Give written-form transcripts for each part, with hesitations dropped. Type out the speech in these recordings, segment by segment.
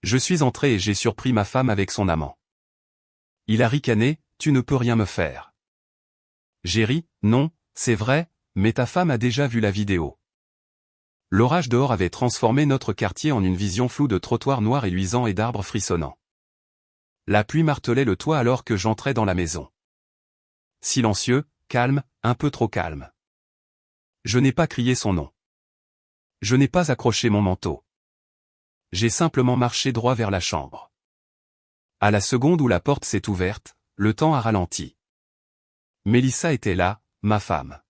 Je suis entré et j'ai surpris ma femme avec son amant. Il a ricané, tu ne peux rien me faire. J'ai ri, non, c'est vrai, mais ta femme a déjà vu la vidéo. L'orage dehors avait transformé notre quartier en une vision floue de trottoirs noirs et luisants et d'arbres frissonnants. La pluie martelait le toit alors que j'entrais dans la maison. Silencieux, calme, un peu trop calme. Je n'ai pas crié son nom. Je n'ai pas accroché mon manteau. J'ai simplement marché droit vers la chambre. À la seconde où la porte s'est ouverte, le temps a ralenti. Mélissa était là, ma femme.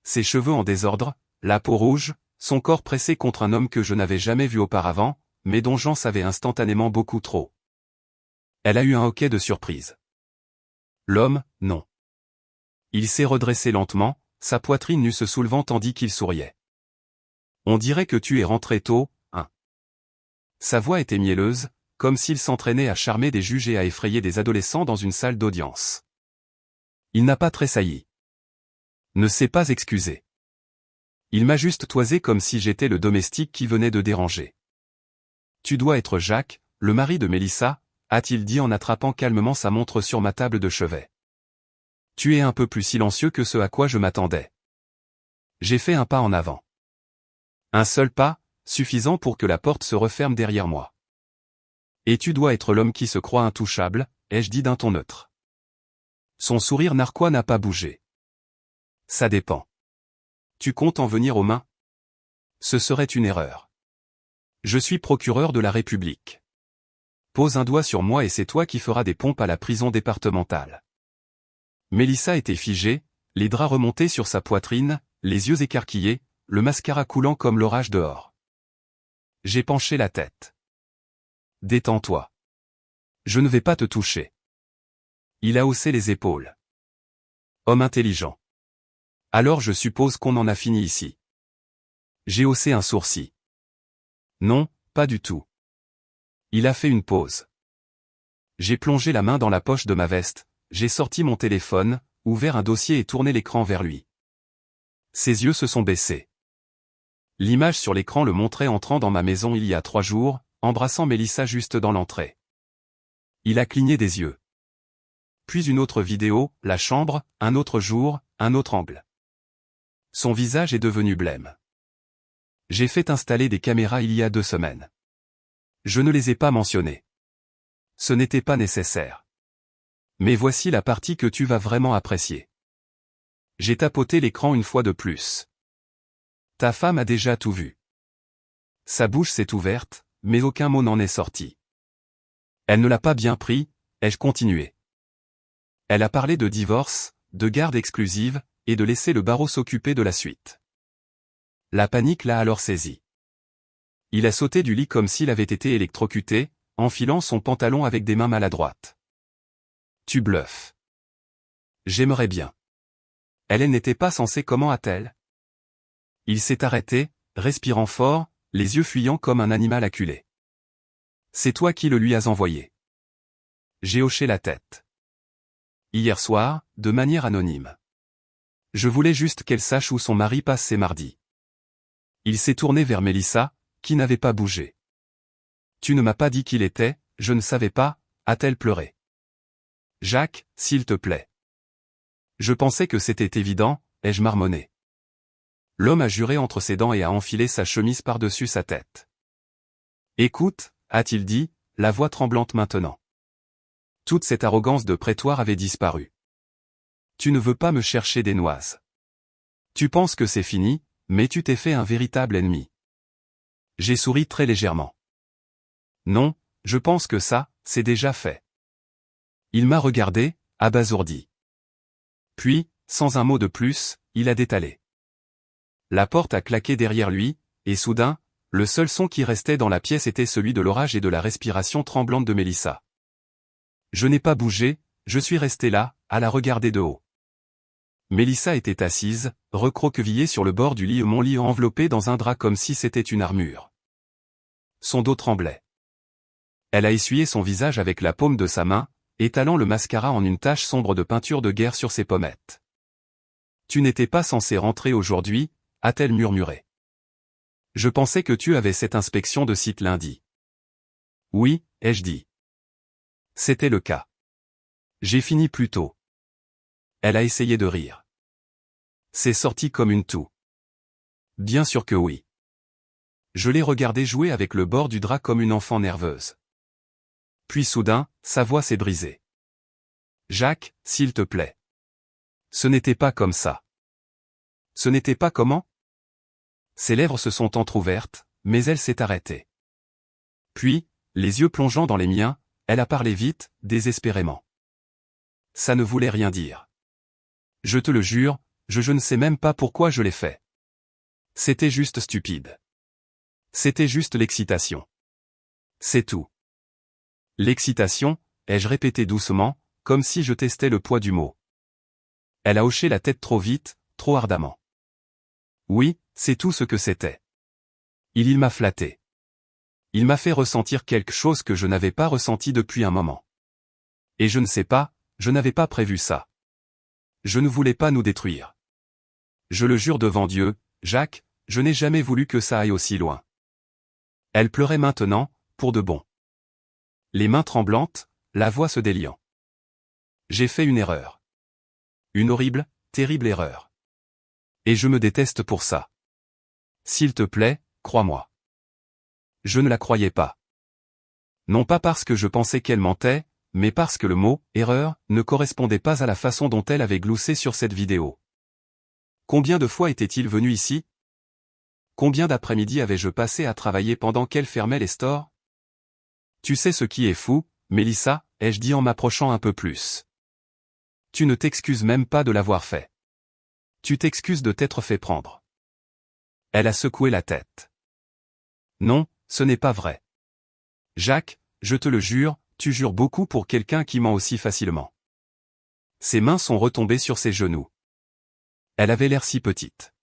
Ses cheveux en désordre, la peau rouge, son corps pressé contre un homme que je n'avais jamais vu auparavant, mais dont j'en savais instantanément beaucoup trop. Elle a eu un hoquet de surprise. L'homme, non. Il s'est redressé lentement, sa poitrine nue se soulevant tandis qu'il souriait. On dirait que tu es rentré tôt, hein. Sa voix était mielleuse, comme s'il s'entraînait à charmer des juges et à effrayer des adolescents dans une salle d'audience. Il n'a pas tressailli. Ne s'est pas excusé. Il m'a juste toisé comme si j'étais le domestique qui venait de déranger. Tu dois être Jacques, le mari de Mélissa, a-t-il dit en attrapant calmement sa montre sur ma table de chevet. Tu es un peu plus silencieux que ce à quoi je m'attendais. J'ai fait un pas en avant. Un seul pas, suffisant pour que la porte se referme derrière moi. Et tu dois être l'homme qui se croit intouchable, ai-je dit d'un ton neutre. Son sourire narquois n'a pas bougé. Ça dépend. Tu comptes en venir aux mains? Ce serait une erreur. Je suis procureur de la République. Pose un doigt sur moi et c'est toi qui feras des pompes à la prison départementale. Mélissa était figée, les draps remontés sur sa poitrine, les yeux écarquillés, le mascara coulant comme l'orage dehors. J'ai penché la tête. Détends-toi. Je ne vais pas te toucher. Il a haussé les épaules. Homme intelligent. Alors je suppose qu'on en a fini ici. J'ai haussé un sourcil. Non, pas du tout. Il a fait une pause. J'ai plongé la main dans la poche de ma veste, j'ai sorti mon téléphone, ouvert un dossier et tourné l'écran vers lui. Ses yeux se sont baissés. L'image sur l'écran le montrait entrant dans ma maison il y a 3 jours, embrassant Mélissa juste dans l'entrée. Il a cligné des yeux. Puis une autre vidéo, la chambre, un autre jour, un autre angle. Son visage est devenu blême. J'ai fait installer des caméras il y a 2 semaines. Je ne les ai pas mentionnées. Ce n'était pas nécessaire. Mais voici la partie que tu vas vraiment apprécier. J'ai tapoté l'écran une fois de plus. Ta femme a déjà tout vu. Sa bouche s'est ouverte, mais aucun mot n'en est sorti. Elle ne l'a pas bien pris, ai-je continué. Elle a parlé de divorce, de garde exclusive, et de laisser le barreau s'occuper de la suite. La panique l'a alors saisi. Il a sauté du lit comme s'il avait été électrocuté, enfilant son pantalon avec des mains maladroites. Tu bluffes. J'aimerais bien. Elle n'était pas censée, comment a-t-elle? Il s'est arrêté, respirant fort, les yeux fuyants comme un animal acculé. C'est toi qui le lui as envoyé. J'ai hoché la tête. Hier soir, de manière anonyme. Je voulais juste qu'elle sache où son mari passe ses mardis. Il s'est tourné vers Mélissa, qui n'avait pas bougé. Tu ne m'as pas dit qui il était, je ne savais pas, a-t-elle pleuré. Jacques, s'il te plaît. Je pensais que c'était évident, ai-je marmonné. L'homme a juré entre ses dents et a enfilé sa chemise par-dessus sa tête. Écoute, a-t-il dit, la voix tremblante maintenant. Toute cette arrogance de prétoire avait disparu. Tu ne veux pas me chercher des noises. Tu penses que c'est fini, mais tu t'es fait un véritable ennemi. J'ai souri très légèrement. Non, je pense que ça, c'est déjà fait. Il m'a regardé, abasourdi. Puis, sans un mot de plus, il a détalé. La porte a claqué derrière lui, et soudain, le seul son qui restait dans la pièce était celui de l'orage et de la respiration tremblante de Mélissa. Je n'ai pas bougé, je suis resté là, à la regarder de haut. Mélissa était assise, recroquevillée sur le bord du lit, mon lit enveloppé dans un drap comme si c'était une armure. Son dos tremblait. Elle a essuyé son visage avec la paume de sa main, étalant le mascara en une tache sombre de peinture de guerre sur ses pommettes. Tu n'étais pas censé rentrer aujourd'hui, a-t-elle murmuré. Je pensais que tu avais cette inspection de site lundi. Oui, ai-je dit. C'était le cas. J'ai fini plus tôt. Elle a essayé de rire. C'est sorti comme une toux. Bien sûr que oui. Je l'ai regardée jouer avec le bord du drap comme une enfant nerveuse. Puis soudain, sa voix s'est brisée. Jacques, s'il te plaît. Ce n'était pas comme ça. Ce n'était pas comment? Ses lèvres se sont entr'ouvertes, mais elle s'est arrêtée. Puis, les yeux plongeant dans les miens, elle a parlé vite, désespérément. Ça ne voulait rien dire. Je te le jure, je ne sais même pas pourquoi je l'ai fait. C'était juste stupide. C'était juste l'excitation. C'est tout. L'excitation, ai-je répété doucement, comme si je testais le poids du mot. Elle a hoché la tête trop vite, trop ardemment. Oui, c'est tout ce que c'était. Il m'a flatté. Il m'a fait ressentir quelque chose que je n'avais pas ressenti depuis un moment. Et je ne sais pas, je n'avais pas prévu ça. Je ne voulais pas nous détruire. Je le jure devant Dieu, Jacques, je n'ai jamais voulu que ça aille aussi loin. Elle pleurait maintenant, pour de bon. Les mains tremblantes, la voix se déliant. J'ai fait une erreur. Une horrible, terrible erreur. Et je me déteste pour ça. S'il te plaît, crois-moi. Je ne la croyais pas. Non pas parce que je pensais qu'elle mentait, mais parce que le mot « erreur » ne correspondait pas à la façon dont elle avait gloussé sur cette vidéo. Combien de fois était-il venu ici? Combien d'après-midi avais-je passé à travailler pendant qu'elle fermait les stores? Tu sais ce qui est fou, Mélissa, ai-je dit en m'approchant un peu plus. Tu ne t'excuses même pas de l'avoir fait. Tu t'excuses de t'être fait prendre. Elle a secoué la tête. Non, ce n'est pas vrai. Jacques, je te le jure, tu jures beaucoup pour quelqu'un qui ment aussi facilement. Ses mains sont retombées sur ses genoux. Elle avait l'air si petite.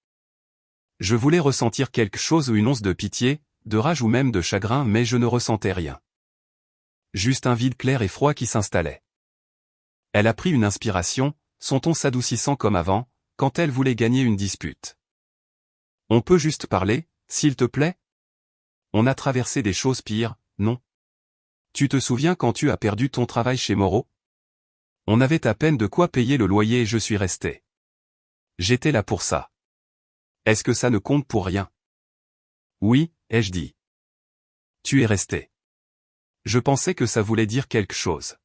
Je voulais ressentir quelque chose ou une once de pitié, de rage ou même de chagrin, mais je ne ressentais rien. Juste un vide clair et froid qui s'installait. Elle a pris une inspiration, son ton s'adoucissant comme avant, quand elle voulait gagner une dispute. On peut juste parler, s'il te plaît? On a traversé des choses pires, non? Tu te souviens quand tu as perdu ton travail chez Moreau? On avait à peine de quoi payer le loyer et je suis resté. J'étais là pour ça. Est-ce que ça ne compte pour rien? Oui, ai-je dit. Tu es resté. Je pensais que ça voulait dire quelque chose.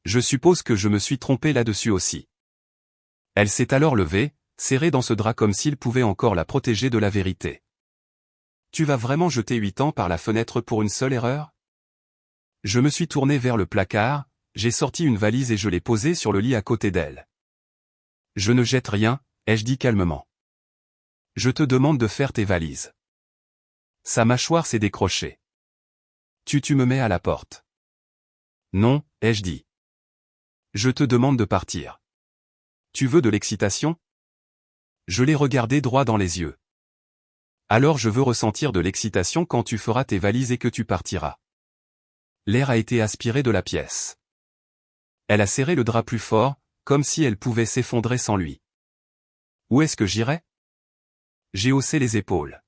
Je suppose que je me suis trompé là-dessus aussi. Elle s'est alors levée, serrée dans ce drap comme s'il pouvait encore la protéger de la vérité. Tu vas vraiment jeter 8 ans par la fenêtre pour une seule erreur? Je me suis tourné vers le placard, j'ai sorti une valise et je l'ai posée sur le lit à côté d'elle. Je ne jette rien, ai-je dit calmement. Je te demande de faire tes valises. Sa mâchoire s'est décrochée. Tu me mets à la porte. Non, ai-je dit. Je te demande de partir. Tu veux de l'excitation? Je l'ai regardé droit dans les yeux. Alors je veux ressentir de l'excitation quand tu feras tes valises et que tu partiras. L'air a été aspiré de la pièce. Elle a serré le drap plus fort, comme si elle pouvait s'effondrer sans lui. Où est-ce que j'irai? J'ai haussé les épaules.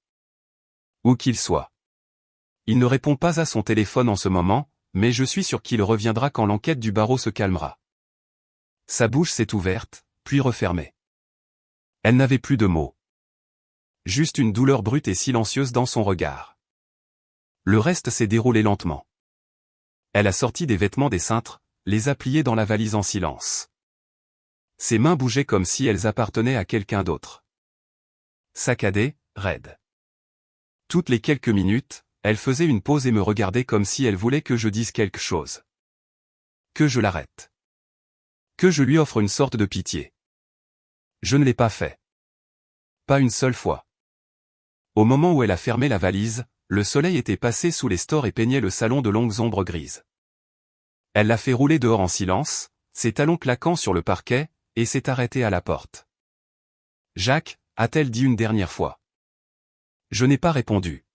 Où qu'il soit. Il ne répond pas à son téléphone en ce moment, mais je suis sûr qu'il reviendra quand l'enquête du barreau se calmera. Sa bouche s'est ouverte, puis refermée. Elle n'avait plus de mots. Juste une douleur brute et silencieuse dans son regard. Le reste s'est déroulé lentement. Elle a sorti des vêtements des cintres, les a pliés dans la valise en silence. Ses mains bougeaient comme si elles appartenaient à quelqu'un d'autre. Saccadée, raide. Toutes les quelques minutes, elle faisait une pause et me regardait comme si elle voulait que je dise quelque chose. Que je l'arrête. Que je lui offre une sorte de pitié. Je ne l'ai pas fait. Pas une seule fois. Au moment où elle a fermé la valise, le soleil était passé sous les stores et peignait le salon de longues ombres grises. Elle l'a fait rouler dehors en silence, ses talons claquant sur le parquet, et s'est arrêtée à la porte. Jacques, a-t-elle dit une dernière fois. Je n'ai pas répondu.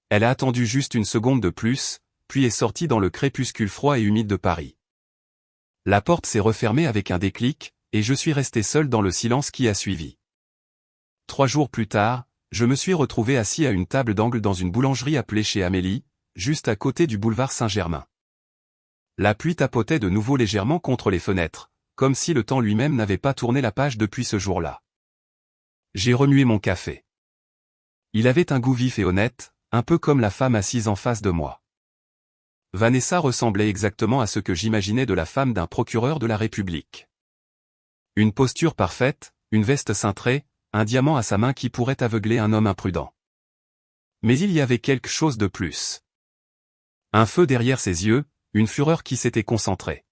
Elle a attendu juste une seconde de plus, puis est sortie dans le crépuscule froid et humide de Paris. La porte s'est refermée avec un déclic, et je suis resté seul dans le silence qui a suivi. 3 jours plus tard, je me suis retrouvé assis à une table d'angle dans une boulangerie appelée chez Amélie, juste à côté du boulevard Saint-Germain. La pluie tapotait de nouveau légèrement contre les fenêtres, comme si le temps lui-même n'avait pas tourné la page depuis ce jour-là. J'ai remué mon café. Il avait un goût vif et honnête, un peu comme la femme assise en face de moi. Vanessa ressemblait exactement à ce que j'imaginais de la femme d'un procureur de la République. Une posture parfaite, une veste cintrée, un diamant à sa main qui pourrait aveugler un homme imprudent. Mais il y avait quelque chose de plus. Un feu derrière ses yeux, une fureur qui s'était concentrée.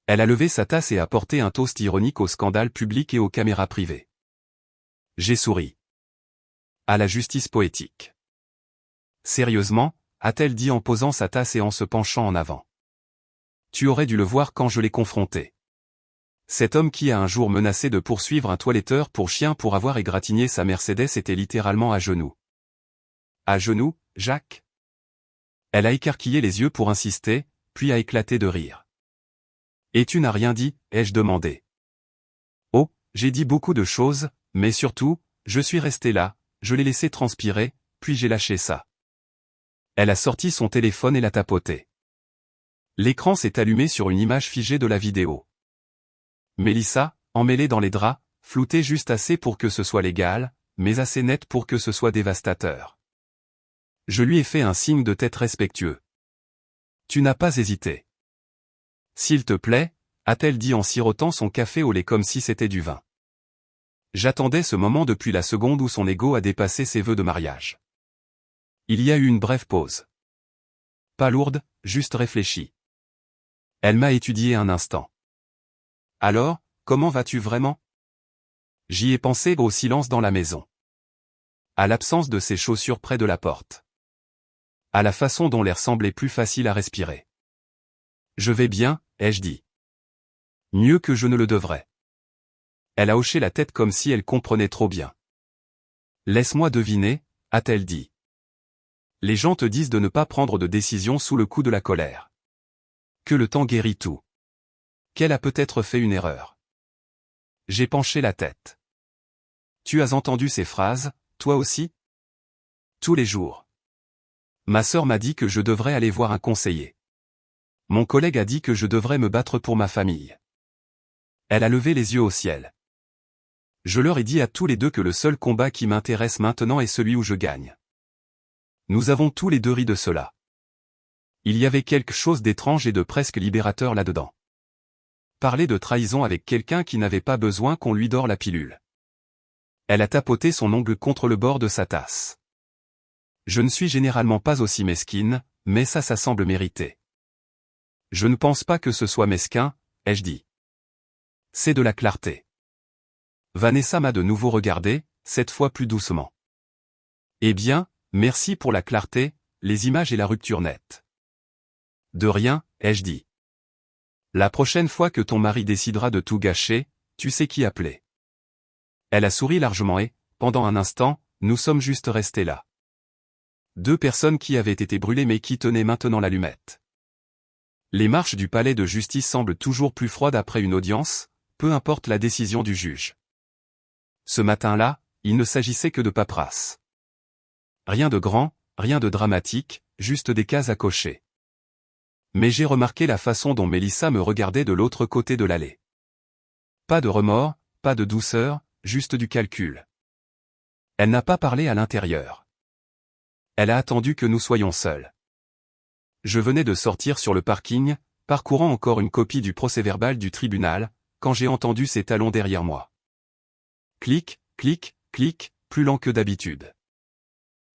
Elle a levé sa tasse et a porté un toast ironique au scandale public et aux caméras privées. J'ai souri. À la justice poétique. Sérieusement, a-t-elle dit en posant sa tasse et en se penchant en avant. Tu aurais dû le voir quand je l'ai confronté. Cet homme qui a un jour menacé de poursuivre un toiletteur pour chien pour avoir égratigné sa Mercedes était littéralement à genoux. À genoux, Jacques? Elle a écarquillé les yeux pour insister, puis a éclaté de rire. Et tu n'as rien dit, ai-je demandé. Oh, j'ai dit beaucoup de choses, mais surtout, je suis resté là, je l'ai laissé transpirer, puis j'ai lâché ça. Elle a sorti son téléphone et l'a tapoté. L'écran s'est allumé sur une image figée de la vidéo. Mélissa, emmêlée dans les draps, floutée juste assez pour que ce soit légal, mais assez nette pour que ce soit dévastateur. Je lui ai fait un signe de tête respectueux. Tu n'as pas hésité. S'il te plaît, a-t-elle dit en sirotant son café au lait comme si c'était du vin. J'attendais ce moment depuis la seconde où son ego a dépassé ses vœux de mariage. Il y a eu une brève pause. Pas lourde, juste réfléchie. Elle m'a étudié un instant. Alors, comment vas-tu vraiment? J'y ai pensé au silence dans la maison. À l'absence de ses chaussures près de la porte. À la façon dont l'air semblait plus facile à respirer. Je vais bien, ai-je dit. Mieux que je ne le devrais. Elle a hoché la tête comme si elle comprenait trop bien. Laisse-moi deviner, a-t-elle dit. Les gens te disent de ne pas prendre de décision sous le coup de la colère. Que le temps guérit tout. Qu'elle a peut-être fait une erreur. J'ai penché la tête. Tu as entendu ces phrases, toi aussi? Tous les jours. Ma sœur m'a dit que je devrais aller voir un conseiller. Mon collègue a dit que je devrais me battre pour ma famille. Elle a levé les yeux au ciel. Je leur ai dit à tous les deux que le seul combat qui m'intéresse maintenant est celui où je gagne. Nous avons tous les deux ri de cela. Il y avait quelque chose d'étrange et de presque libérateur là-dedans. Parler de trahison avec quelqu'un qui n'avait pas besoin qu'on lui dore la pilule. Elle a tapoté son ongle contre le bord de sa tasse. Je ne suis généralement pas aussi mesquine, mais ça semble mérité. Je ne pense pas que ce soit mesquin, ai-je dit. C'est de la clarté. Vanessa m'a de nouveau regardé, cette fois plus doucement. Eh bien, merci pour la clarté, les images et la rupture nette. De rien, ai-je dit. La prochaine fois que ton mari décidera de tout gâcher, tu sais qui appeler. Elle a souri largement et, pendant un instant, nous sommes juste restés là. Deux personnes qui avaient été brûlées mais qui tenaient maintenant l'allumette. Les marches du palais de justice semblent toujours plus froides après une audience, peu importe la décision du juge. Ce matin-là, il ne s'agissait que de paperasse. Rien de grand, rien de dramatique, juste des cases à cocher. Mais j'ai remarqué la façon dont Mélissa me regardait de l'autre côté de l'allée. Pas de remords, pas de douceur, juste du calcul. Elle n'a pas parlé à l'intérieur. Elle a attendu que nous soyons seuls. Je venais de sortir sur le parking, parcourant encore une copie du procès-verbal du tribunal, quand j'ai entendu ses talons derrière moi. Clic, clic, clic, plus lent que d'habitude.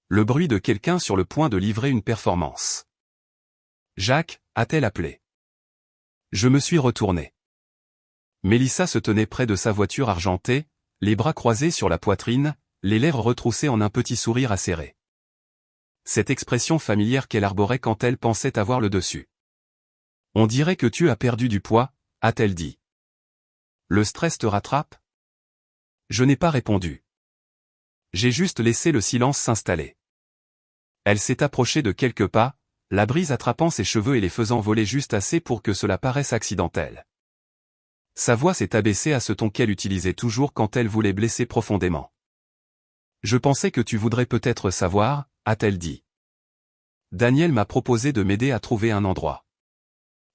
Le bruit de quelqu'un sur le point de livrer une performance. Jacques, a-t-elle appelé? Je me suis retourné. Mélissa se tenait près de sa voiture argentée, les bras croisés sur la poitrine, les lèvres retroussées en un petit sourire acéré. Cette expression familière qu'elle arborait quand elle pensait avoir le dessus. On dirait que tu as perdu du poids, a-t-elle dit. Le stress te rattrape? Je n'ai pas répondu. J'ai juste laissé le silence s'installer. Elle s'est approchée de quelques pas, la brise attrapant ses cheveux et les faisant voler juste assez pour que cela paraisse accidentel. Sa voix s'est abaissée à ce ton qu'elle utilisait toujours quand elle voulait blesser profondément. Je pensais que tu voudrais peut-être savoir, a-t-elle dit. Daniel m'a proposé de m'aider à trouver un endroit.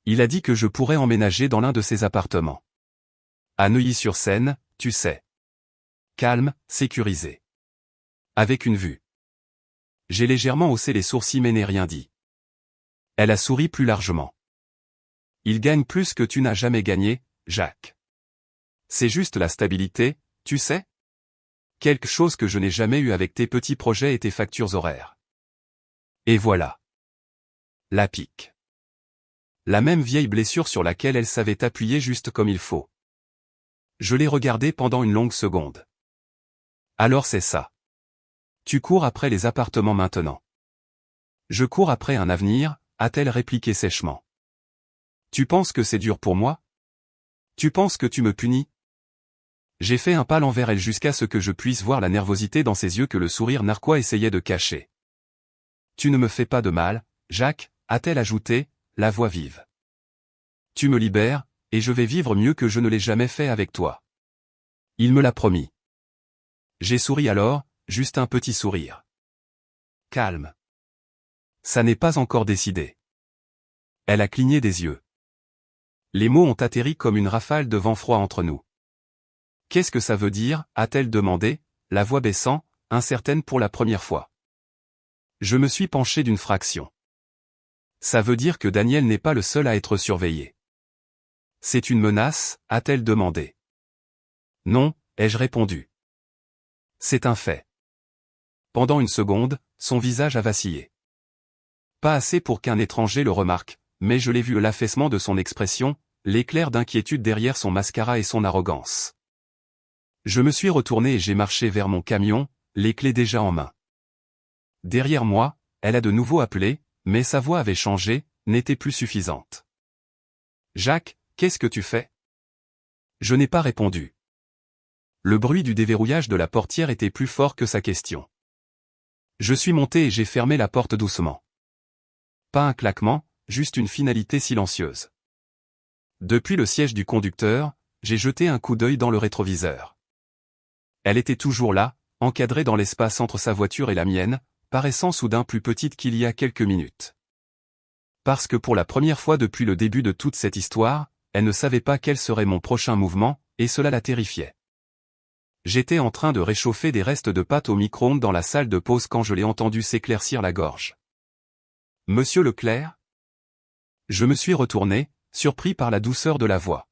Il a dit que je pourrais emménager dans l'un de ses appartements. À Neuilly-sur-Seine, tu sais. Calme, sécurisé. Avec une vue. J'ai légèrement haussé les sourcils mais n'ai rien dit. Elle a souri plus largement. Il gagne plus que tu n'as jamais gagné, Jacques. C'est juste la stabilité, tu sais? Quelque chose que je n'ai jamais eu avec tes petits projets et tes factures horaires. Et voilà. La pique. La même vieille blessure sur laquelle elle savait appuyer juste comme il faut. Je l'ai regardée pendant une longue seconde. Alors c'est ça. Tu cours après les appartements maintenant. Je cours après un avenir, a-t-elle répliqué sèchement. Tu penses que c'est dur pour moi? Tu penses que tu me punis? J'ai fait un pas envers elle jusqu'à ce que je puisse voir la nervosité dans ses yeux que le sourire narquois essayait de cacher. Tu ne me fais pas de mal, Jacques, a-t-elle ajouté, la voix vive. Tu me libères, et je vais vivre mieux que je ne l'ai jamais fait avec toi. Il me l'a promis. J'ai souri alors, juste un petit sourire. Calme. Ça n'est pas encore décidé. Elle a cligné des yeux. Les mots ont atterri comme une rafale de vent froid entre nous. Qu'est-ce que ça veut dire, a-t-elle demandé, la voix baissant, incertaine pour la première fois. Je me suis penché d'une fraction. Ça veut dire que Daniel n'est pas le seul à être surveillé. C'est une menace, a-t-elle demandé. Non, ai-je répondu. C'est un fait. Pendant une seconde, son visage a vacillé. Pas assez pour qu'un étranger le remarque, mais je l'ai vu l'affaissement de son expression, l'éclair d'inquiétude derrière son mascara et son arrogance. Je me suis retourné et j'ai marché vers mon camion, les clés déjà en main. Derrière moi, elle a de nouveau appelé, mais sa voix avait changé, n'était plus suffisante. Jacques, qu'est-ce que tu fais? Je n'ai pas répondu. Le bruit du déverrouillage de la portière était plus fort que sa question. Je suis monté et j'ai fermé la porte doucement. Pas un claquement, juste une finalité silencieuse. Depuis le siège du conducteur, j'ai jeté un coup d'œil dans le rétroviseur. Elle était toujours là, encadrée dans l'espace entre sa voiture et la mienne, paraissant soudain plus petite qu'il y a quelques minutes. Parce que pour la première fois depuis le début de toute cette histoire, elle ne savait pas quel serait mon prochain mouvement, et cela la terrifiait. J'étais en train de réchauffer des restes de pâtes au micro-ondes dans la salle de pause quand je l'ai entendu s'éclaircir la gorge. Monsieur Leclerc? Je me suis retourné, surpris par la douceur de la voix.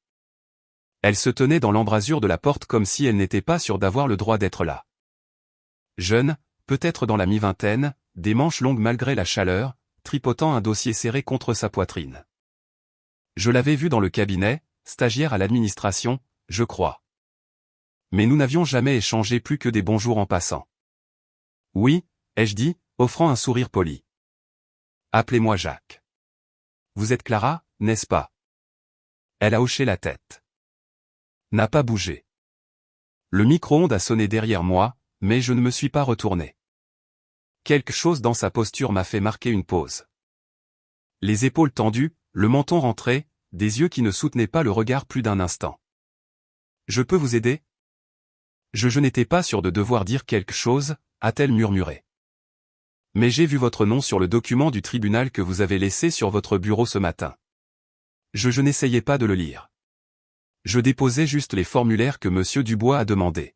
Elle se tenait dans l'embrasure de la porte comme si elle n'était pas sûre d'avoir le droit d'être là. Jeune, peut-être dans la mi-vingtaine, des manches longues malgré la chaleur, tripotant un dossier serré contre sa poitrine. Je l'avais vue dans le cabinet, stagiaire à l'administration, je crois. Mais nous n'avions jamais échangé plus que des bonjours en passant. Oui, ai-je dit, offrant un sourire poli. Appelez-moi Jacques. Vous êtes Clara, n'est-ce pas? Elle a hoché la tête. N'a pas bougé. Le micro-ondes a sonné derrière moi, mais je ne me suis pas retourné. Quelque chose dans sa posture m'a fait marquer une pause. Les épaules tendues, le menton rentré, des yeux qui ne soutenaient pas le regard plus d'un instant. Je peux vous aider? Je n'étais pas sûr de devoir dire quelque chose, a-t-elle murmuré. Mais j'ai vu votre nom sur le document du tribunal que vous avez laissé sur votre bureau ce matin. Je n'essayais pas de le lire. Je déposais juste les formulaires que monsieur Dubois a demandés.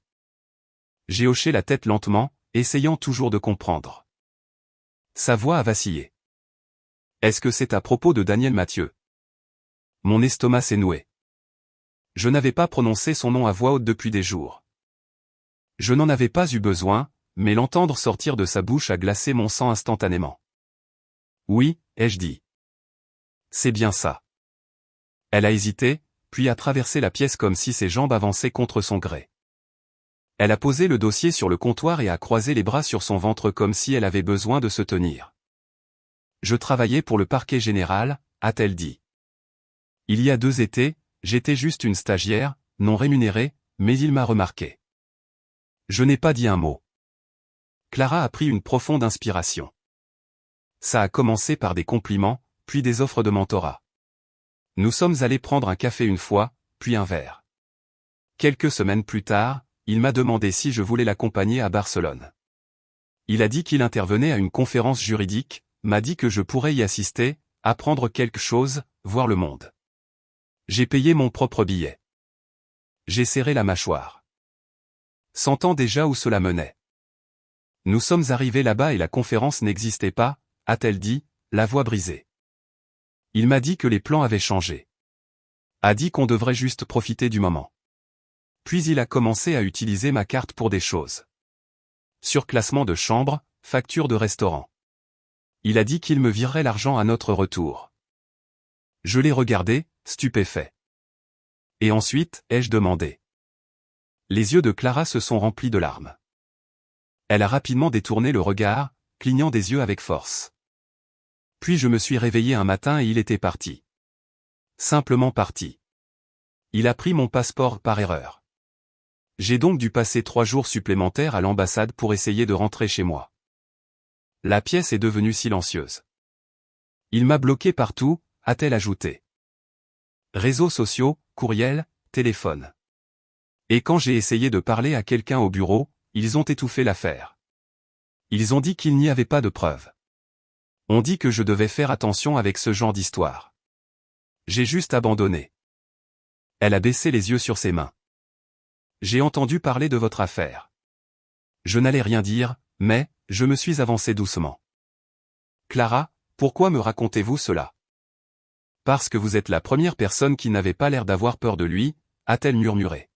J'ai hoché la tête lentement, essayant toujours de comprendre. Sa voix a vacillé. Est-ce que c'est à propos de Daniel Mathieu? Mon estomac s'est noué. Je n'avais pas prononcé son nom à voix haute depuis des jours. Je n'en avais pas eu besoin, mais l'entendre sortir de sa bouche a glacé mon sang instantanément. Oui, ai-je dit. C'est bien ça. Elle a hésité, puis a traversé la pièce comme si ses jambes avançaient contre son gré. Elle a posé le dossier sur le comptoir et a croisé les bras sur son ventre comme si elle avait besoin de se tenir. Je travaillais pour le parquet général, a-t-elle dit. Il y a 2 étés, j'étais juste une stagiaire, non rémunérée, mais il m'a remarqué. Je n'ai pas dit un mot. Clara a pris une profonde inspiration. Ça a commencé par des compliments, puis des offres de mentorat. Nous sommes allés prendre un café une fois, puis un verre. Quelques semaines plus tard, il m'a demandé si je voulais l'accompagner à Barcelone. Il a dit qu'il intervenait à une conférence juridique, m'a dit que je pourrais y assister, apprendre quelque chose, voir le monde. J'ai payé mon propre billet. J'ai serré la mâchoire. Sentant déjà où cela menait. Nous sommes arrivés là-bas et la conférence n'existait pas, a-t-elle dit, la voix brisée. Il m'a dit que les plans avaient changé. A dit qu'on devrait juste profiter du moment. Puis il a commencé à utiliser ma carte pour des choses. Surclassement de chambre, facture de restaurant. Il a dit qu'il me virerait l'argent à notre retour. Je l'ai regardé, stupéfait. Et ensuite, ai-je demandé. Les yeux de Clara se sont remplis de larmes. Elle a rapidement détourné le regard, clignant des yeux avec force. Puis je me suis réveillé un matin et il était parti. Simplement parti. Il a pris mon passeport par erreur. J'ai donc dû passer 3 jours supplémentaires à l'ambassade pour essayer de rentrer chez moi. La pièce est devenue silencieuse. Il m'a bloqué partout, a-t-elle ajouté. Réseaux sociaux, courriel, téléphone. Et quand j'ai essayé de parler à quelqu'un au bureau, ils ont étouffé l'affaire. Ils ont dit qu'il n'y avait pas de preuves. On dit que je devais faire attention avec ce genre d'histoire. J'ai juste abandonné. Elle a baissé les yeux sur ses mains. J'ai entendu parler de votre affaire. Je n'allais rien dire, mais, je me suis avancé doucement. Clara, pourquoi me racontez-vous cela? Parce que vous êtes la première personne qui n'avait pas l'air d'avoir peur de lui, a-t-elle murmuré.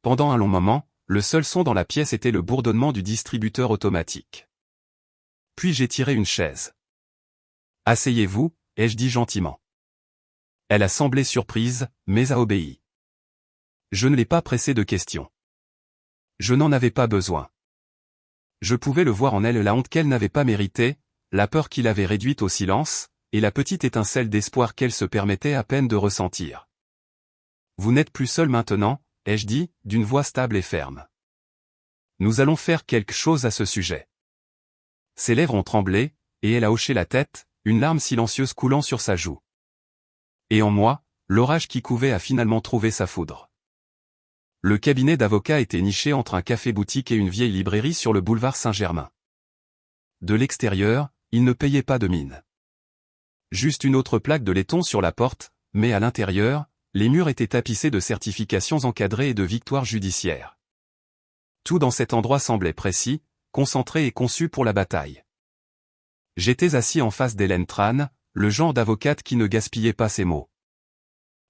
Pendant un long moment, le seul son dans la pièce était le bourdonnement du distributeur automatique. Puis j'ai tiré une chaise. Asseyez-vous, ai-je dit gentiment. Elle a semblé surprise, mais a obéi. Je ne l'ai pas pressée de questions. Je n'en avais pas besoin. Je pouvais le voir en elle la honte qu'elle n'avait pas méritée, la peur qui l'avait réduite au silence, et la petite étincelle d'espoir qu'elle se permettait à peine de ressentir. Vous n'êtes plus seul maintenant, ai-je dit, d'une voix stable et ferme. Nous allons faire quelque chose à ce sujet. Ses lèvres ont tremblé, et elle a hoché la tête, une larme silencieuse coulant sur sa joue. Et en moi, l'orage qui couvait a finalement trouvé sa foudre. Le cabinet d'avocat était niché entre un café-boutique et une vieille librairie sur le boulevard Saint-Germain. De l'extérieur, il ne payait pas de mine. Juste une autre plaque de laiton sur la porte, mais à l'intérieur, les murs étaient tapissés de certifications encadrées et de victoires judiciaires. Tout dans cet endroit semblait précis, concentré et conçu pour la bataille. J'étais assis en face d'Hélène Tran, le genre d'avocate qui ne gaspillait pas ses mots.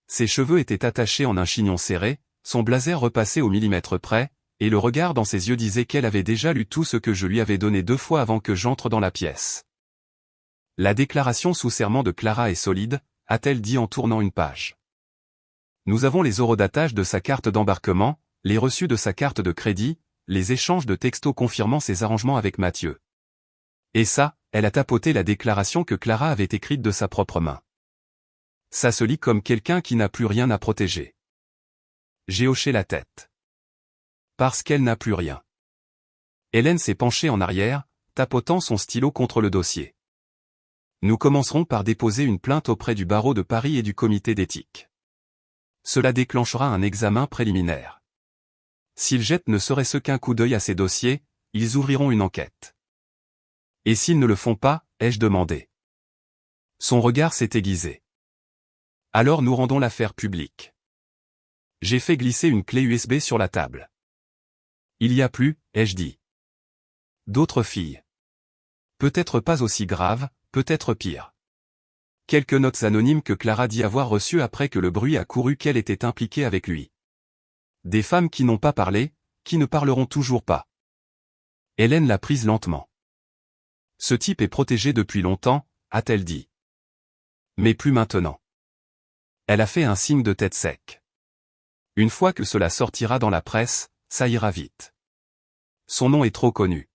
Ses cheveux étaient attachés en un chignon serré, son blazer repassé au millimètre près, et le regard dans ses yeux disait qu'elle avait déjà lu tout ce que je lui avais donné 2 fois avant que j'entre dans la pièce. La déclaration sous serment de Clara est solide, a-t-elle dit en tournant une page. Nous avons les eurodatages de sa carte d'embarquement, les reçus de sa carte de crédit, les échanges de textos confirmant ses arrangements avec Mathieu. Et ça, elle a tapoté la déclaration que Clara avait écrite de sa propre main. Ça se lit comme quelqu'un qui n'a plus rien à protéger. J'ai hoché la tête. Parce qu'elle n'a plus rien. Hélène s'est penchée en arrière, tapotant son stylo contre le dossier. Nous commencerons par déposer une plainte auprès du barreau de Paris et du comité d'éthique. Cela déclenchera un examen préliminaire. S'ils jettent ne serait-ce qu'un coup d'œil à ces dossiers, ils ouvriront une enquête. Et s'ils ne le font pas, ai-je demandé. Son regard s'est aiguisé. Alors nous rendons l'affaire publique. J'ai fait glisser une clé USB sur la table. Il y a plus, ai-je dit. D'autres filles. Peut-être pas aussi graves, peut-être pire. Quelques notes anonymes que Clara dit avoir reçues après que le bruit a couru qu'elle était impliquée avec lui. Des femmes qui n'ont pas parlé, qui ne parleront toujours pas. Hélène l'a prise lentement. Ce type est protégé depuis longtemps, a-t-elle dit. Mais plus maintenant. Elle a fait un signe de tête sec. Une fois que cela sortira dans la presse, ça ira vite. Son nom est trop connu.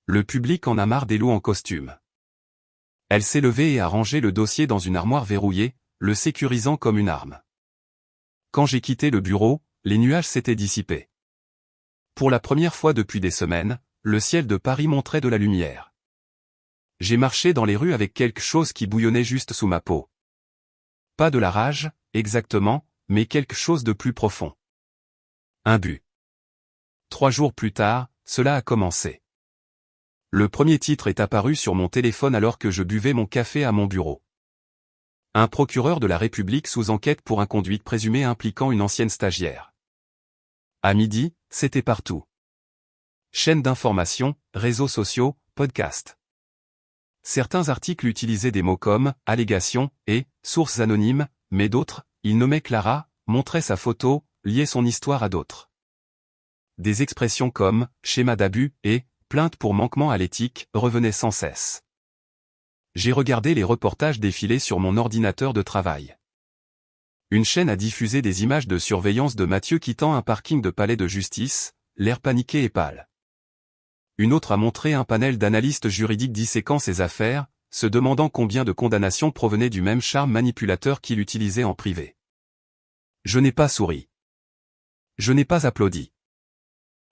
Le public en a marre des loups en costume. Elle s'est levée et a rangé le dossier dans une armoire verrouillée, le sécurisant comme une arme. Quand j'ai quitté le bureau, les nuages s'étaient dissipés. Pour la première fois depuis des semaines, le ciel de Paris montrait de la lumière. J'ai marché dans les rues avec quelque chose qui bouillonnait juste sous ma peau. Pas de la rage, exactement, mais quelque chose de plus profond. Un but. 3 jours plus tard, cela a commencé. Le premier titre est apparu sur mon téléphone alors que je buvais mon café à mon bureau. Un procureur de la République sous enquête pour inconduite présumée impliquant une ancienne stagiaire. À midi, c'était partout. Chaînes d'information, réseaux sociaux, podcasts. Certains articles utilisaient des mots comme « allégation » et « sources anonymes », mais d'autres, ils nommaient Clara, montraient sa photo, liaient son histoire à d'autres. Des expressions comme « schéma d'abus » et « plainte pour manquement à l'éthique » revenaient sans cesse. J'ai regardé les reportages défiler sur mon ordinateur de travail. Une chaîne a diffusé des images de surveillance de Mathieu quittant un parking de palais de justice, l'air paniqué et pâle. Une autre a montré un panel d'analystes juridiques disséquant ses affaires, se demandant combien de condamnations provenaient du même charme manipulateur qu'il utilisait en privé. Je n'ai pas souri. Je n'ai pas applaudi.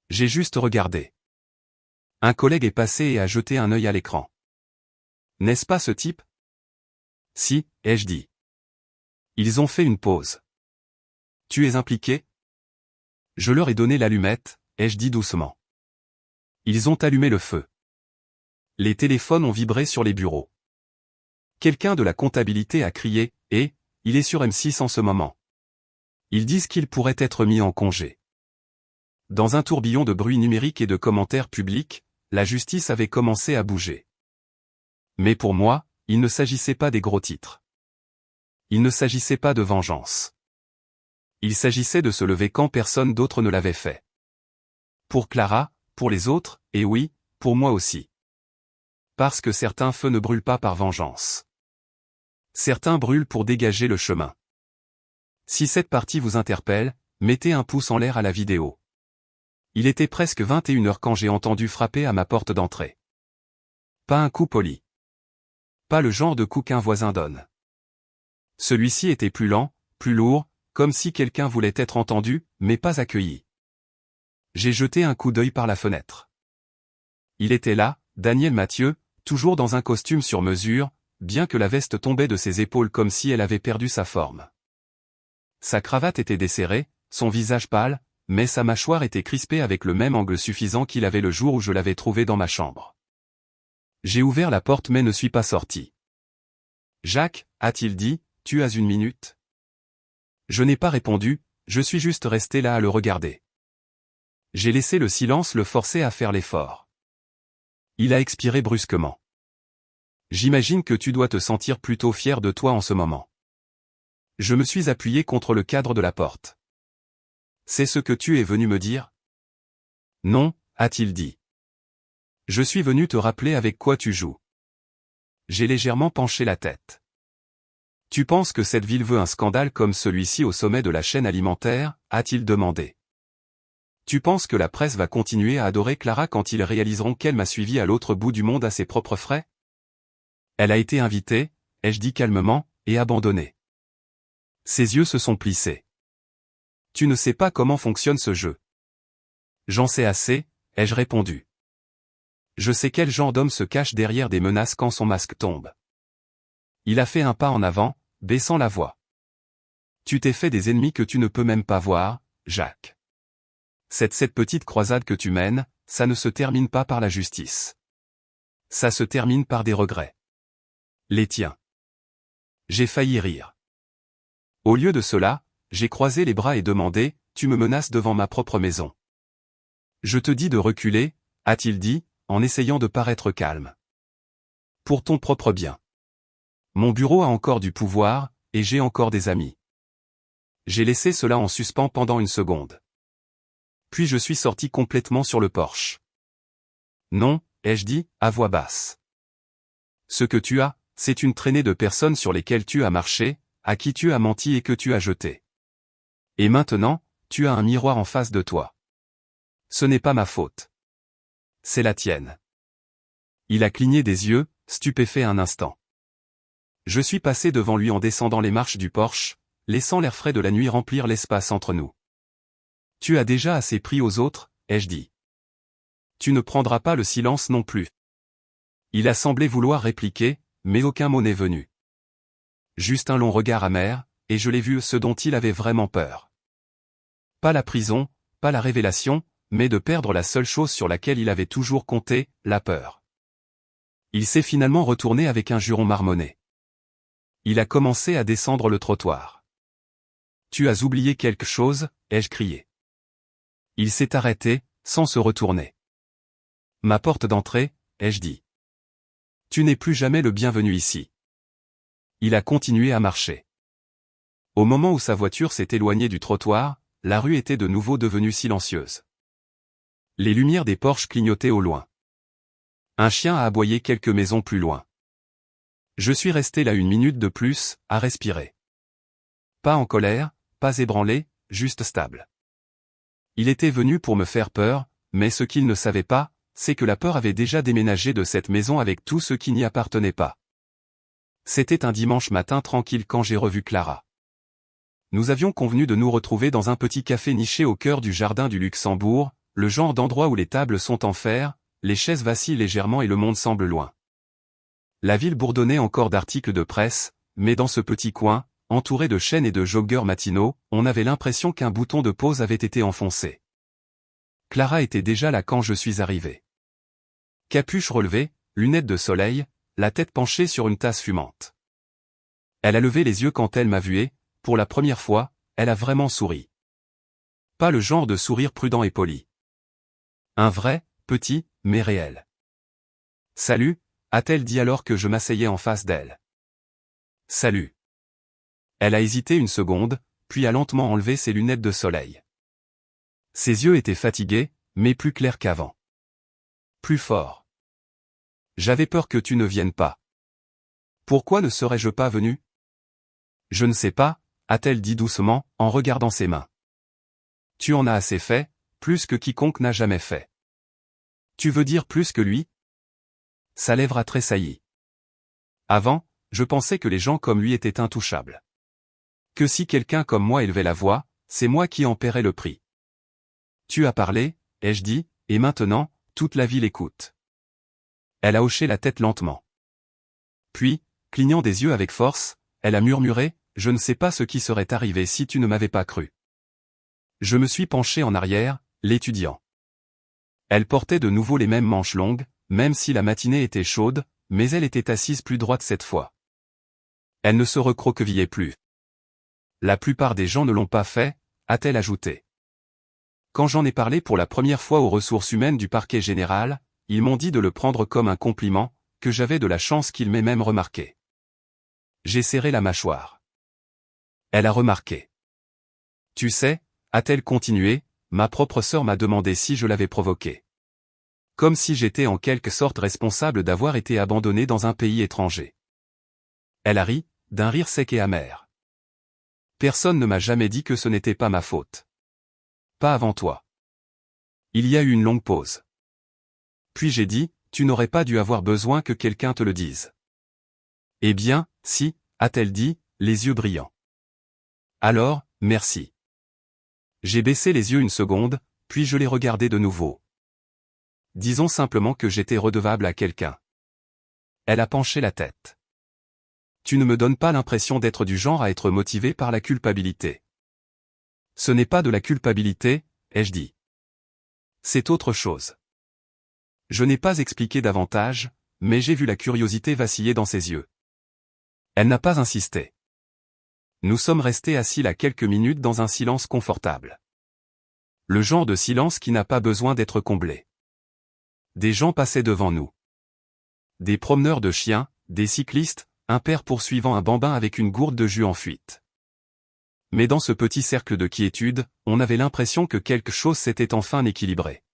J'ai juste regardé. Un collègue est passé et a jeté un œil à l'écran. N'est-ce pas ce type? Si, ai-je dit. Ils ont fait une pause. Tu es impliqué? Je leur ai donné l'allumette, ai-je dit doucement. Ils ont allumé le feu. Les téléphones ont vibré sur les bureaux. Quelqu'un de la comptabilité a crié, et, il est sur M6 en ce moment. Ils disent qu'il pourrait être mis en congé. Dans un tourbillon de bruit numérique et de commentaires publics, la justice avait commencé à bouger. Mais pour moi, il ne s'agissait pas des gros titres. Il ne s'agissait pas de vengeance. Il s'agissait de se lever quand personne d'autre ne l'avait fait. Pour Clara, pour les autres, et oui, pour moi aussi. Parce que certains feux ne brûlent pas par vengeance. Certains brûlent pour dégager le chemin. Si cette partie vous interpelle, mettez un pouce en l'air à la vidéo. Il était presque 21h quand j'ai entendu frapper à ma porte d'entrée. Pas un coup poli. Pas le genre de coup qu'un voisin donne. Celui-ci était plus lent, plus lourd, comme si quelqu'un voulait être entendu, mais pas accueilli. J'ai jeté un coup d'œil par la fenêtre. Il était là, Daniel Mathieu, toujours dans un costume sur mesure, bien que la veste tombait de ses épaules comme si elle avait perdu sa forme. Sa cravate était desserrée, son visage pâle, mais sa mâchoire était crispée avec le même angle suffisant qu'il avait le jour où je l'avais trouvé dans ma chambre. J'ai ouvert la porte mais ne suis pas sorti. Jacques, a-t-il dit, tu as une minute? Je n'ai pas répondu, je suis juste resté là à le regarder. J'ai laissé le silence le forcer à faire l'effort. Il a expiré brusquement. J'imagine que tu dois te sentir plutôt fier de toi en ce moment. Je me suis appuyé contre le cadre de la porte. C'est ce que tu es venu me dire? Non, a-t-il dit. Je suis venu te rappeler avec quoi tu joues. J'ai légèrement penché la tête. Tu penses que cette ville veut un scandale comme celui-ci au sommet de la chaîne alimentaire, a-t-il demandé. Tu penses que la presse va continuer à adorer Clara quand ils réaliseront qu'elle m'a suivi à l'autre bout du monde à ses propres frais? Elle a été invitée, ai-je dit calmement, et abandonnée. Ses yeux se sont plissés. Tu ne sais pas comment fonctionne ce jeu. J'en sais assez, ai-je répondu. Je sais quel genre d'homme se cache derrière des menaces quand son masque tombe. Il a fait un pas en avant, baissant la voix. Tu t'es fait des ennemis que tu ne peux même pas voir, Jacques. Cette petite croisade que tu mènes, ça ne se termine pas par la justice. Ça se termine par des regrets. Les tiens. J'ai failli rire. Au lieu de cela, j'ai croisé les bras et demandé, tu me menaces devant ma propre maison. Je te dis de reculer, a-t-il dit, en essayant de paraître calme. Pour ton propre bien. Mon bureau a encore du pouvoir, et j'ai encore des amis. J'ai laissé cela en suspens pendant une seconde. Puis je suis sorti complètement sur le porche. Non, ai-je dit, à voix basse. Ce que tu as, c'est une traînée de personnes sur lesquelles tu as marché, à qui tu as menti et que tu as jeté. Et maintenant, tu as un miroir en face de toi. Ce n'est pas ma faute. C'est la tienne. Il a cligné des yeux, stupéfait un instant. Je suis passé devant lui en descendant les marches du porche, laissant l'air frais de la nuit remplir l'espace entre nous. Tu as déjà assez pris aux autres, ai-je dit. Tu ne prendras pas le silence non plus. Il a semblé vouloir répliquer, mais aucun mot n'est venu. Juste un long regard amer, et je l'ai vu ce dont il avait vraiment peur. Pas la prison, pas la révélation, mais de perdre la seule chose sur laquelle il avait toujours compté, la peur. Il s'est finalement retourné avec un juron marmonné. Il a commencé à descendre le trottoir. « Tu as oublié quelque chose ?» ai-je crié. Il s'est arrêté, sans se retourner. « Ma porte d'entrée ?» ai-je dit. « Tu n'es plus jamais le bienvenu ici. » Il a continué à marcher. Au moment où sa voiture s'est éloignée du trottoir, la rue était de nouveau devenue silencieuse. Les lumières des porches clignotaient au loin. Un chien a aboyé quelques maisons plus loin. Je suis resté là 1 minute de plus, à respirer. Pas en colère, pas ébranlé, juste stable. Il était venu pour me faire peur, mais ce qu'il ne savait pas, c'est que la peur avait déjà déménagé de cette maison avec tout ce qui n'y appartenait pas. C'était un dimanche matin tranquille quand j'ai revu Clara. Nous avions convenu de nous retrouver dans un petit café niché au cœur du jardin du Luxembourg, le genre d'endroit où les tables sont en fer, les chaises vacillent légèrement et le monde semble loin. La ville bourdonnait encore d'articles de presse, mais dans ce petit coin, entouré de chaînes et de joggeurs matinaux, on avait l'impression qu'un bouton de pause avait été enfoncé. Clara était déjà là quand je suis arrivé. Capuche relevée, lunettes de soleil, la tête penchée sur une tasse fumante. Elle a levé les yeux quand elle m'a vu et, pour la première fois, elle a vraiment souri. Pas le genre de sourire prudent et poli. Un vrai, petit, mais réel. « Salut », a-t-elle dit alors que je m'asseyais en face d'elle. « Salut ». Elle a hésité 1 seconde, puis a lentement enlevé ses lunettes de soleil. Ses yeux étaient fatigués, mais plus clairs qu'avant. Plus forts. « J'avais peur que tu ne viennes pas. Pourquoi ne serais-je pas venu ? » Je ne sais pas, a-t-elle dit doucement, en regardant ses mains. Tu en as assez fait, plus que quiconque n'a jamais fait. Tu veux dire plus que lui ? Sa lèvre a tressailli. Avant, je pensais que les gens comme lui étaient intouchables. Que si quelqu'un comme moi élevait la voix, c'est moi qui en paierais le prix. Tu as parlé, ai-je dit, et maintenant, toute la ville écoute. Elle a hoché la tête lentement. Puis, clignant des yeux avec force, elle a murmuré, je ne sais pas ce qui serait arrivé si tu ne m'avais pas cru. Je me suis penché en arrière, l'étudiant. Elle portait de nouveau les mêmes manches longues, même si la matinée était chaude, mais elle était assise plus droite cette fois. Elle ne se recroquevillait plus. La plupart des gens ne l'ont pas fait, a-t-elle ajouté. Quand j'en ai parlé pour la première fois aux ressources humaines du parquet général, ils m'ont dit de le prendre comme un compliment, que j'avais de la chance qu'ils m'aient même remarqué. J'ai serré la mâchoire. Elle a remarqué. Tu sais, a-t-elle continué, ma propre sœur m'a demandé si je l'avais provoqué. Comme si j'étais en quelque sorte responsable d'avoir été abandonné dans un pays étranger. Elle a ri, d'un rire sec et amer. Personne ne m'a jamais dit que ce n'était pas ma faute. Pas avant toi. Il y a eu une longue pause. Puis j'ai dit, tu n'aurais pas dû avoir besoin que quelqu'un te le dise. Eh bien, si, a-t-elle dit, les yeux brillants. Alors, merci. J'ai baissé les yeux 1 seconde, puis je les regardais de nouveau. Disons simplement que j'étais redevable à quelqu'un. Elle a penché la tête. Tu ne me donnes pas l'impression d'être du genre à être motivé par la culpabilité. Ce n'est pas de la culpabilité, ai-je dit. C'est autre chose. Je n'ai pas expliqué davantage, mais j'ai vu la curiosité vaciller dans ses yeux. Elle n'a pas insisté. Nous sommes restés assis là quelques minutes dans un silence confortable. Le genre de silence qui n'a pas besoin d'être comblé. Des gens passaient devant nous. Des promeneurs de chiens, des cyclistes, un père poursuivant un bambin avec une gourde de jus en fuite. Mais dans ce petit cercle de quiétude, on avait l'impression que quelque chose s'était enfin équilibré.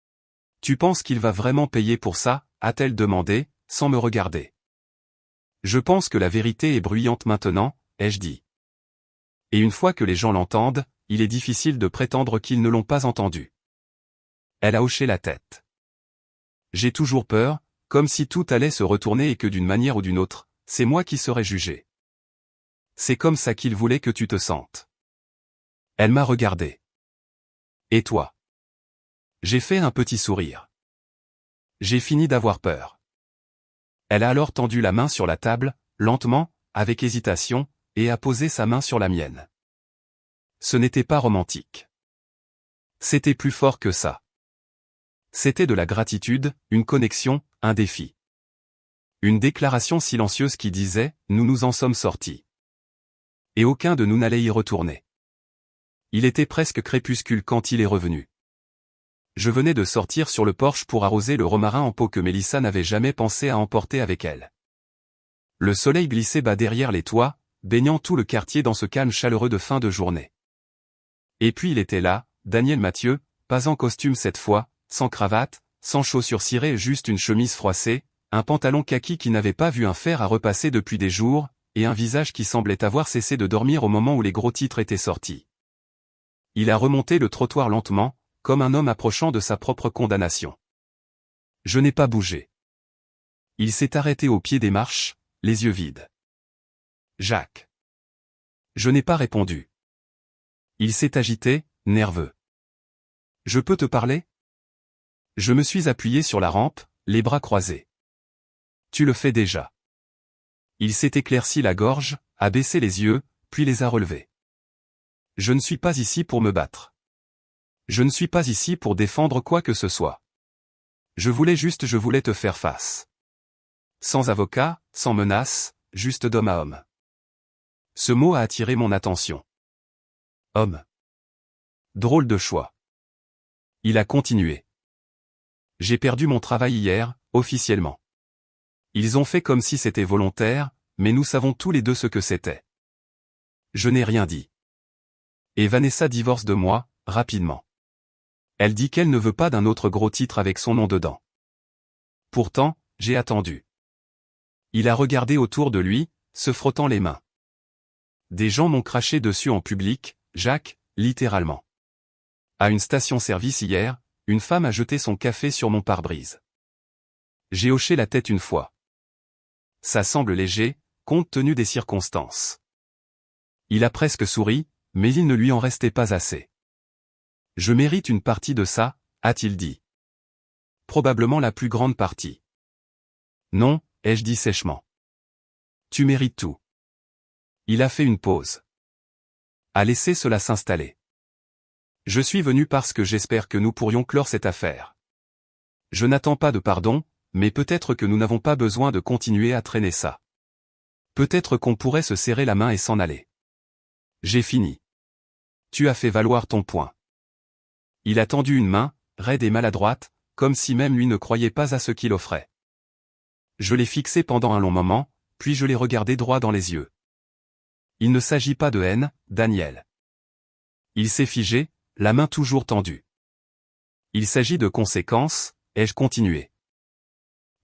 « Tu penses qu'il va vraiment payer pour ça ?» a-t-elle demandé, sans me regarder. « Je pense que la vérité est bruyante maintenant, » ai-je dit. Et une fois que les gens l'entendent, il est difficile de prétendre qu'ils ne l'ont pas entendu. Elle a hoché la tête. J'ai toujours peur, comme si tout allait se retourner et que d'une manière ou d'une autre, c'est moi qui serais jugé. C'est comme ça qu'il voulait que tu te sentes. Elle m'a regardé. Et toi? J'ai fait un petit sourire. J'ai fini d'avoir peur. Elle a alors tendu la main sur la table, lentement, avec hésitation, et a posé sa main sur la mienne. Ce n'était pas romantique. C'était plus fort que ça. C'était de la gratitude, une connexion, un défi. Une déclaration silencieuse qui disait « Nous nous en sommes sortis ». Et aucun de nous n'allait y retourner. Il était presque crépuscule quand il est revenu. Je venais de sortir sur le porche pour arroser le romarin en pot que Mélissa n'avait jamais pensé à emporter avec elle. Le soleil glissait bas derrière les toits, baignant tout le quartier dans ce calme chaleureux de fin de journée. Et puis il était là, Daniel Mathieu, pas en costume cette fois, sans cravate, sans chaussures cirées, juste une chemise froissée, un pantalon kaki qui n'avait pas vu un fer à repasser depuis des jours, et un visage qui semblait avoir cessé de dormir au moment où les gros titres étaient sortis. Il a remonté le trottoir lentement, comme un homme approchant de sa propre condamnation. Je n'ai pas bougé. Il s'est arrêté au pied des marches, les yeux vides. Jacques. Je n'ai pas répondu. Il s'est agité, nerveux. Je peux te parler ? Je me suis appuyé sur la rampe, les bras croisés. Tu le fais déjà. Il s'est éclairci la gorge, a baissé les yeux, puis les a relevés. Je ne suis pas ici pour me battre. Je ne suis pas ici pour défendre quoi que ce soit. Je voulais te faire face. Sans avocat, sans menace, juste d'homme à homme. Ce mot a attiré mon attention. Homme. Drôle de choix. Il a continué. J'ai perdu mon travail hier, officiellement. Ils ont fait comme si c'était volontaire, mais nous savons tous les deux ce que c'était. Je n'ai rien dit. Et Vanessa divorce de moi, rapidement. Elle dit qu'elle ne veut pas d'un autre gros titre avec son nom dedans. Pourtant, j'ai attendu. Il a regardé autour de lui, se frottant les mains. Des gens m'ont craché dessus en public, Jacques, littéralement. À une station-service hier, une femme a jeté son café sur mon pare-brise. J'ai hoché la tête une fois. Ça semble léger, compte tenu des circonstances. Il a presque souri, mais il ne lui en restait pas assez. Je mérite une partie de ça, a-t-il dit. Probablement la plus grande partie. Non, ai-je dit sèchement. Tu mérites tout. Il a fait une pause. A laissé cela s'installer. Je suis venu parce que j'espère que nous pourrions clore cette affaire. Je n'attends pas de pardon, mais peut-être que nous n'avons pas besoin de continuer à traîner ça. Peut-être qu'on pourrait se serrer la main et s'en aller. J'ai fini. Tu as fait valoir ton point. Il a tendu une main, raide et maladroite, comme si même lui ne croyait pas à ce qu'il offrait. Je l'ai fixé pendant un long moment, puis je l'ai regardé droit dans les yeux. Il ne s'agit pas de haine, Daniel. Il s'est figé, la main toujours tendue. Il s'agit de conséquences, ai-je continué.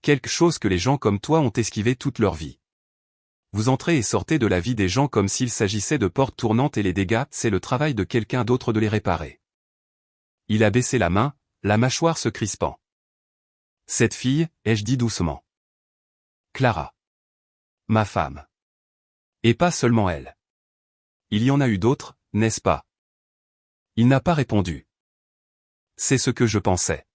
Quelque chose que les gens comme toi ont esquivé toute leur vie. Vous entrez et sortez de la vie des gens comme s'il s'agissait de portes tournantes et les dégâts, c'est le travail de quelqu'un d'autre de les réparer. Il a baissé la main, la mâchoire se crispant. Cette fille, ai-je dit doucement. Clara. Ma femme. Et pas seulement elle. Il y en a eu d'autres, n'est-ce pas? Il n'a pas répondu. C'est ce que je pensais.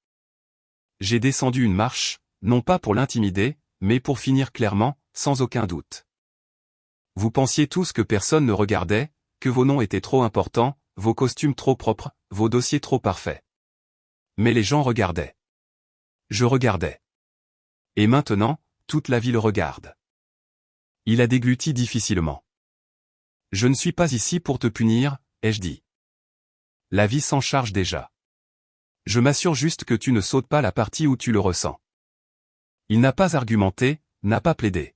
J'ai descendu une marche, non pas pour l'intimider, mais pour finir clairement, sans aucun doute. Vous pensiez tous que personne ne regardait, que vos noms étaient trop importants, vos costumes trop propres, vos dossiers trop parfaits. Mais les gens regardaient. Je regardais. Et maintenant, toute la ville regarde. Il a dégluti difficilement. Je ne suis pas ici pour te punir, ai-je dit. La vie s'en charge déjà. Je m'assure juste que tu ne sautes pas la partie où tu le ressens. Il n'a pas argumenté, n'a pas plaidé.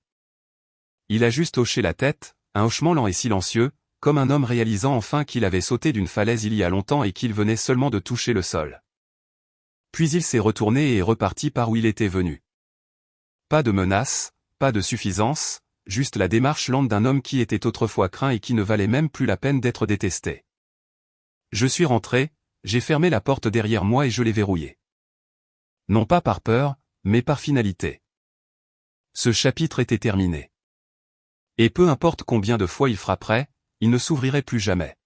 Il a juste hoché la tête, un hochement lent et silencieux, comme un homme réalisant enfin qu'il avait sauté d'une falaise il y a longtemps et qu'il venait seulement de toucher le sol. Puis il s'est retourné et est reparti par où il était venu. Pas de menace, pas de suffisance, juste la démarche lente d'un homme qui était autrefois craint et qui ne valait même plus la peine d'être détesté. Je suis rentré, j'ai fermé la porte derrière moi et je l'ai verrouillée. Non pas par peur, mais par finalité. Ce chapitre était terminé. Et peu importe combien de fois il frapperait, il ne s'ouvrirait plus jamais.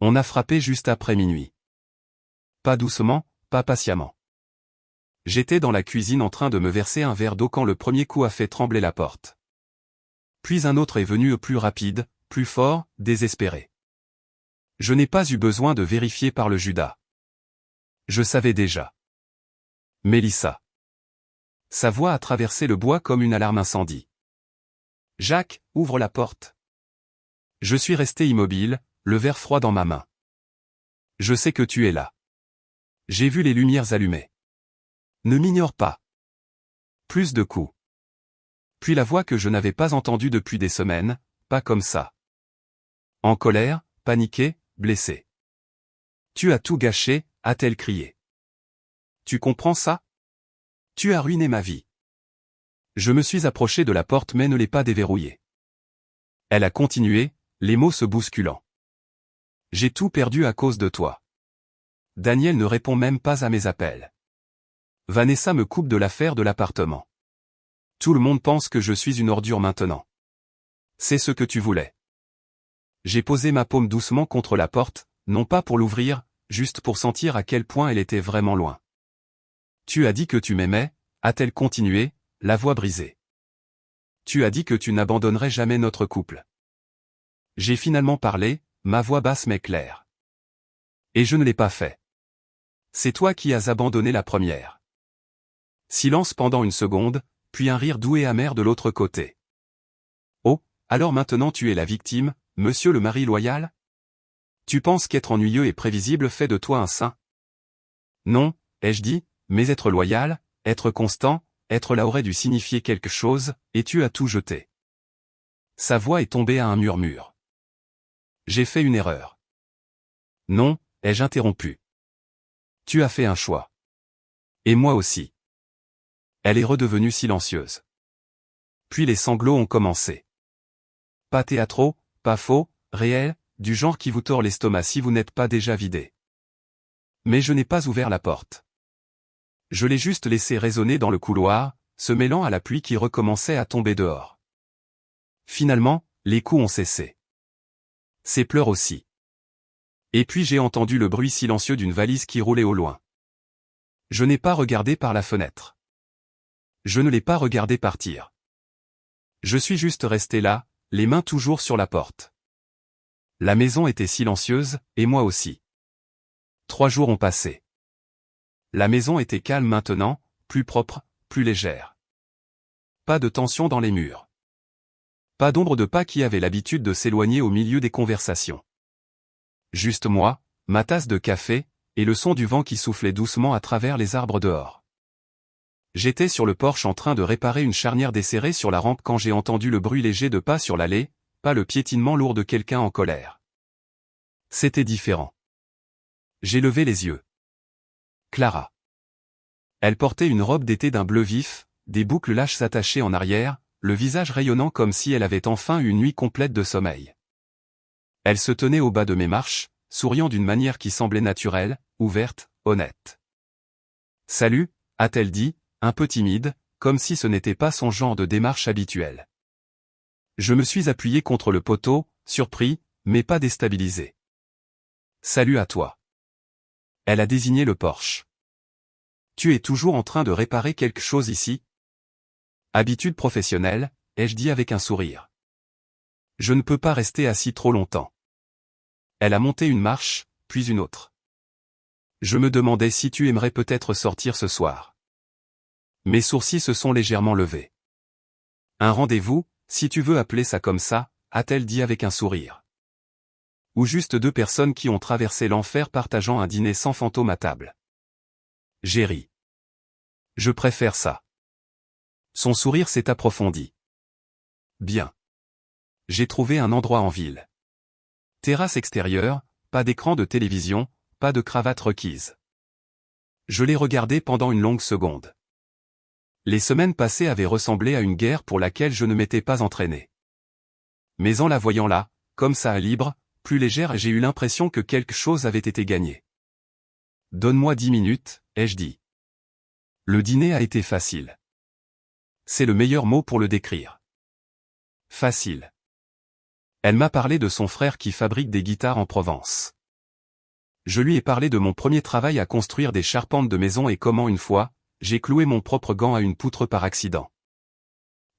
On a frappé juste après minuit. Pas doucement, pas patiemment. J'étais dans la cuisine en train de me verser un verre d'eau quand le premier coup a fait trembler la porte. Puis un autre est venu plus rapide, plus fort, désespéré. Je n'ai pas eu besoin de vérifier par le Judas. Je savais déjà. Mélissa. Sa voix a traversé le bois comme une alarme incendie. Jacques, ouvre la porte. Je suis resté immobile, le verre froid dans ma main. Je sais que tu es là. J'ai vu les lumières allumées. Ne m'ignore pas. Plus de coups. Puis la voix que je n'avais pas entendue depuis des semaines, pas comme ça. En colère, paniqué, blessé. Tu as tout gâché, a-t-elle crié. Tu comprends ça? Tu as ruiné ma vie. Je me suis approché de la porte mais ne l'ai pas déverrouillée. Elle a continué, les mots se bousculant. J'ai tout perdu à cause de toi. Daniel ne répond même pas à mes appels. Vanessa me coupe de l'affaire de l'appartement. Tout le monde pense que je suis une ordure maintenant. C'est ce que tu voulais. J'ai posé ma paume doucement contre la porte, non pas pour l'ouvrir, juste pour sentir à quel point elle était vraiment loin. Tu as dit que tu m'aimais, a-t-elle continué, la voix brisée. Tu as dit que tu n'abandonnerais jamais notre couple. J'ai finalement parlé, ma voix basse mais claire. Et je ne l'ai pas fait. C'est toi qui as abandonné la première. Silence pendant une seconde, puis un rire doux et amer de l'autre côté. Oh, alors maintenant tu es la victime, monsieur le mari loyal? Tu penses qu'être ennuyeux et prévisible fait de toi un saint? Non, ai-je dit, mais être loyal, être constant, être là aurait dû signifier quelque chose, et tu as tout jeté. Sa voix est tombée à un murmure. J'ai fait une erreur. Non, ai-je interrompu. Tu as fait un choix. Et moi aussi. Elle est redevenue silencieuse. Puis les sanglots ont commencé. Pas théâtraux, pas faux, réels, du genre qui vous tord l'estomac si vous n'êtes pas déjà vidé. Mais je n'ai pas ouvert la porte. Je l'ai juste laissé résonner dans le couloir, se mêlant à la pluie qui recommençait à tomber dehors. Finalement, les coups ont cessé. Ses pleurs aussi. Et puis j'ai entendu le bruit silencieux d'une valise qui roulait au loin. Je n'ai pas regardé par la fenêtre. Je ne l'ai pas regardé partir. Je suis juste resté là, les mains toujours sur la porte. La maison était silencieuse, et moi aussi. 3 jours ont passé. La maison était calme maintenant, plus propre, plus légère. Pas de tension dans les murs. Pas d'ombre de pas qui avait l'habitude de s'éloigner au milieu des conversations. Juste moi, ma tasse de café, et le son du vent qui soufflait doucement à travers les arbres dehors. J'étais sur le porche en train de réparer une charnière desserrée sur la rampe quand j'ai entendu le bruit léger de pas sur l'allée, pas le piétinement lourd de quelqu'un en colère. C'était différent. J'ai levé les yeux. Clara. Elle portait une robe d'été d'un bleu vif, des boucles lâches attachées en arrière, le visage rayonnant comme si elle avait enfin eu une nuit complète de sommeil. Elle se tenait au bas de mes marches, souriant d'une manière qui semblait naturelle, ouverte, honnête. Salut, a-t-elle dit, un peu timide, comme si ce n'était pas son genre de démarche habituelle. Je me suis appuyé contre le poteau, surpris, mais pas déstabilisé. Salut à toi. Elle a désigné le porche. Tu es toujours en train de réparer quelque chose ici? Habitude professionnelle, ai-je dit avec un sourire. Je ne peux pas rester assis trop longtemps. Elle a monté une marche, puis une autre. Je me demandais si tu aimerais peut-être sortir ce soir. Mes sourcils se sont légèrement levés. Un rendez-vous, si tu veux appeler ça comme ça, a-t-elle dit avec un sourire. Ou juste 2 personnes qui ont traversé l'enfer partageant un dîner sans fantôme à table. J'ai ri. Je préfère ça. Son sourire s'est approfondi. Bien. J'ai trouvé un endroit en ville. Terrasse extérieure, pas d'écran de télévision, pas de cravate requise. Je l'ai regardé pendant une longue seconde. Les semaines passées avaient ressemblé à une guerre pour laquelle je ne m'étais pas entraîné. Mais en la voyant là, comme ça libre, plus légère, j'ai eu l'impression que quelque chose avait été gagné. Donne-moi 10 minutes, ai-je dit. Le dîner a été facile. C'est le meilleur mot pour le décrire. Facile. Elle m'a parlé de son frère qui fabrique des guitares en Provence. Je lui ai parlé de mon premier travail à construire des charpentes de maison et comment une fois, j'ai cloué mon propre gant à une poutre par accident.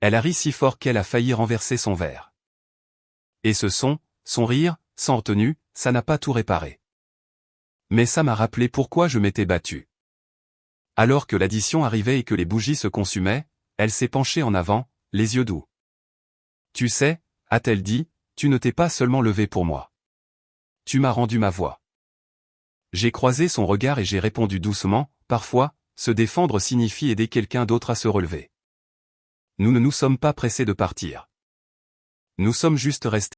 Elle a ri si fort qu'elle a failli renverser son verre. Et son rire, sans retenue, ça n'a pas tout réparé. Mais ça m'a rappelé pourquoi je m'étais battu. Alors que l'addition arrivait et que les bougies se consumaient, elle s'est penchée en avant, les yeux doux. Tu sais, a-t-elle dit, tu ne t'es pas seulement levé pour moi. Tu m'as rendu ma voix. J'ai croisé son regard et j'ai répondu doucement, parfois, se défendre signifie aider quelqu'un d'autre à se relever. Nous ne nous sommes pas pressés de partir. Nous sommes juste restés.